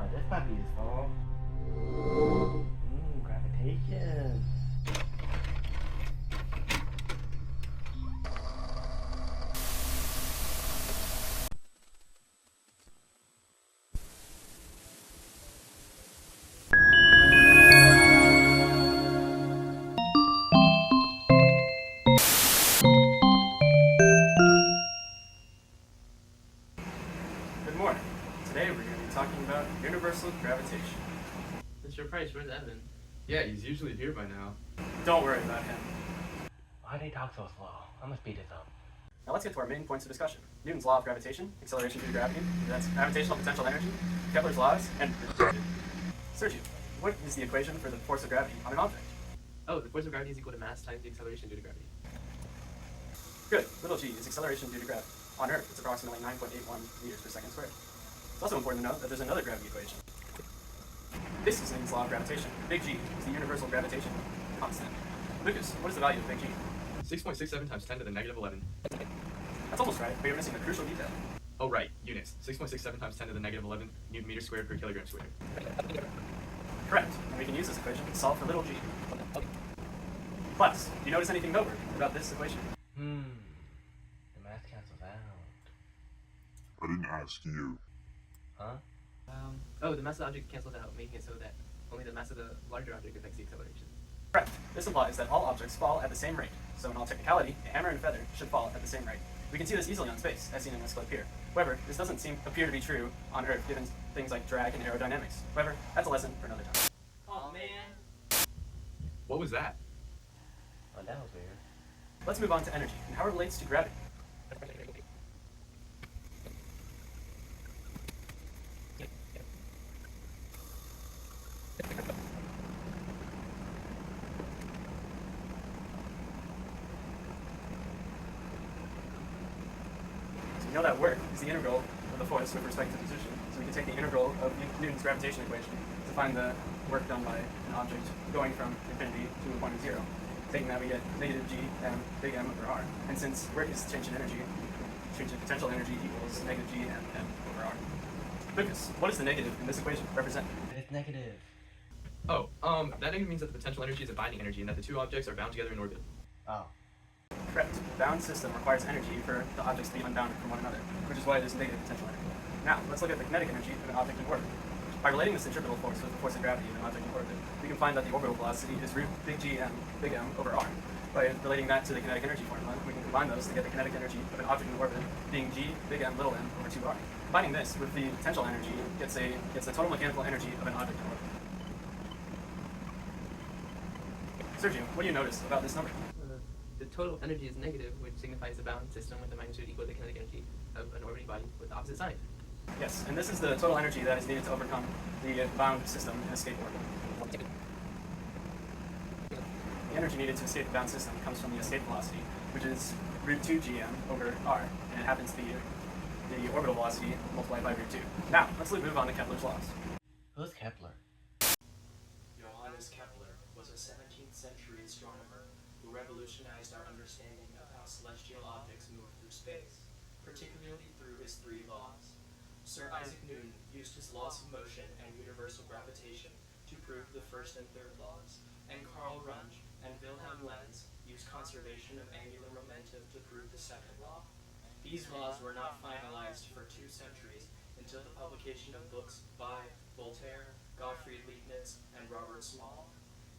this might be useful. Gravitation. Good morning. Today we're going to be talking about universal gravitation. Mr. Price, where's Evan? Yeah, he's usually here by now. Don't worry about him. Why do they talk so slow? I'm gonna speed this up. Now let's get to our main points of discussion. Newton's law of gravitation, acceleration due to gravity, that's gravitational potential energy, Kepler's laws, and Sergio, what is the equation for the force of gravity on an object? Oh, the force of gravity is equal to mass times the acceleration due to gravity. Good. Little g is acceleration due to gravity. On Earth, it's approximately 9.81 meters per second squared. It's also important to note that there's another gravity equation. This is Newton's law of gravitation. Big G is the universal gravitation constant. Lucas, what is the value of big G? 6.67 times 10 to the negative 11. That's almost right, but you're missing a crucial detail. Oh, right, units. 6.67 times 10 to the negative 11 newton meters squared per kilogram squared. Correct, and we can use this equation to solve for little g. Plus, do you notice anything noteworthy about this equation? The math cancels out. I didn't ask you. Huh? Oh, the mass of the object cancels out, making it so that only the mass of the larger object affects the acceleration. Correct. This implies that all objects fall at the same rate. So in all technicality, a hammer and a feather should fall at the same rate. We can see this easily on space, as seen in this clip here. However, this doesn't appear to be true on Earth, given things like drag and aerodynamics. However, that's a lesson for another time. Oh man. What was that? Oh, that was weird. Let's move on to energy and how it relates to gravity. So we know that work is the integral of the force with respect to position. So we can take the integral of Newton's gravitation equation to find the work done by an object going from infinity to a point of zero. Taking that, we get negative g m big M over r. And since work is change in energy, change in potential energy equals negative g m over r. Lucas, what does the negative in this equation represent? It's negative. Oh, that means that the potential energy is a binding energy and that the two objects are bound together in orbit. Oh. Correct. A bound system requires energy for the objects to be unbounded from one another, which is why there's negative potential energy. Now, let's look at the kinetic energy of an object in orbit. By relating the centripetal force with the force of gravity of an object in orbit, we can find that the orbital velocity is root big G m big M over r. By relating that to the kinetic energy formula, we can combine those to get the kinetic energy of an object in orbit being G big M little m over 2r. Combining this with the potential energy gets the total mechanical energy of an object in orbit. Sergio, what do you notice about this number? The total energy is negative, which signifies a bound system with a magnitude equal to the kinetic energy of an orbiting body with the opposite sign. Yes, and this is the total energy that is needed to overcome the bound system in escape orbit. The energy needed to escape the bound system comes from the escape velocity, which is root 2 gm over r, and it happens to be the orbital velocity multiplied by root 2. Now, let's move on to Kepler's laws. Who's Kepler? Johannes Kepler was a 17th century astronomer who revolutionized our understanding of how celestial objects move through space, particularly through his three laws. Sir Isaac Newton used his laws of motion and universal gravitation to prove the first and third laws, and Carl Runge and Wilhelm Lenz used conservation of angular momentum to prove the second law. These laws were not finalized for 2 centuries until the publication of books by Voltaire, Gottfried Leibniz, and Robert Small.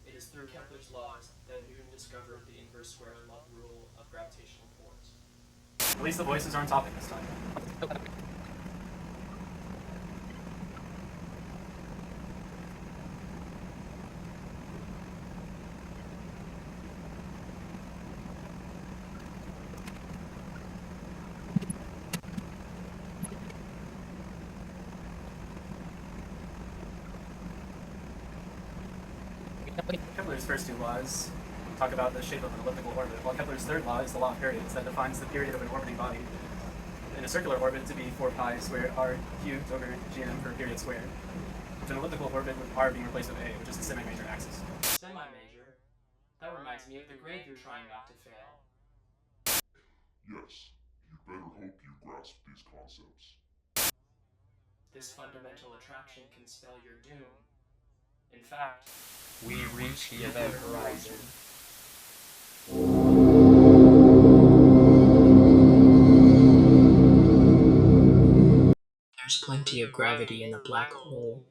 It is through Kepler's laws that Newton discovered the inverse square rule of gravitational force. At least the voices are on topic this time. Kepler's first 2 laws talk about the shape of an elliptical orbit, while Kepler's third law is the law of periods that defines the period of an orbiting body in a circular orbit to be 4 pi squared r cubed over gm per period squared, with an elliptical orbit with r being replaced with a, which is the semi-major axis. Semi-major? That reminds me of the grade you're trying not to fail. Yes, you better hope you grasp these concepts. This fundamental attraction can spell your doom. In fact, we reach the event horizon. There's plenty of gravity in the black hole.